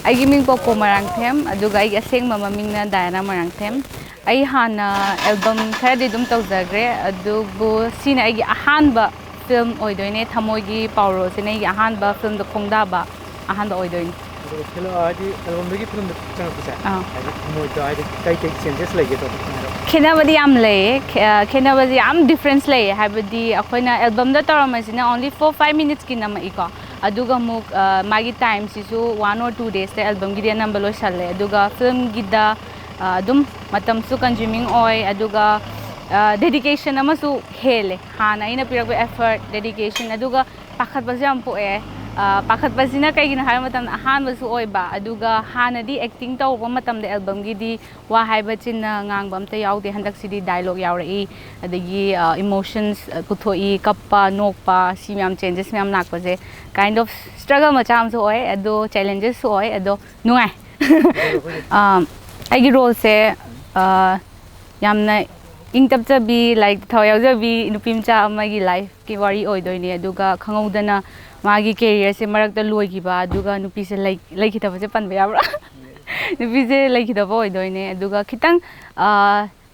I giving Poco Moirangthem, aduga I asing mamaming na DAINA Moirangthem. I hana album kaya dum tawzagre adugo sina I ahanba film oidoine thamogi pauro sina I ahanba film do khongdaba ahanba oidoine. Hello, album dagi film do chang pusa. Moi to ai kai changes lagi to. Khenabadi am lay, khenabadi am difference lay. Habadi akoina album da taramasina only 4-5 minutes kinama iko. Aduga muk magi time sisu 1 or 2 days the album gidi number lo shalle. Aduga film gida dum matam su consuming oil. Aduga dedication amasu hele. Hana ina pirak effort dedication. Aduga pakat bazam po pakat bazina kay ginahaya matam ahan basu oy ba. Aduga hana di acting tau pa matam de album gidi wahay bachin na ngang bam te yaw de handak sidi dialogue yaw rai. Adagi emotions kuthoi kappa nokpa si myam changes myam nak baje kind of struggle macham so oy ado challenges so oy ado nungai. Agi role se yamna ing tap chabi like thoyaw jabi nupimcha amagi life ki wari oy doine aduga khangodana magi career se marak da loi giba aduga nupi se like khitaba se panba yabra nupi se like khitaba oy doine aduga khitang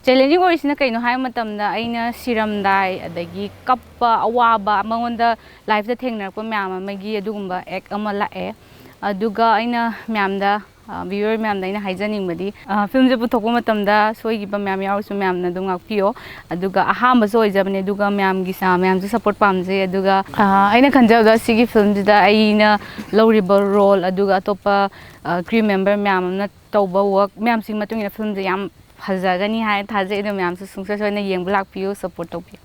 challenging orisina kaino hay matamda aina siramdai adagi kappa awaba mangonda life da thengnar ko myam amagi adugumba ek ama lae aduga aina myamda viewer myam daina haijaning badi film je puthokpa matamda soigiba myam yarusu myam na dum ngakpio aduga ahamba so ojabne aduga myam gi sa myam je support pamje aduga aina khanjawda sigi film da aina lowriba role aduga topa crew member myam na tawba work myam sing matung ina film je yam phajagani hai thaje edo myam su sungsa soina yengbu lakpio support tawpio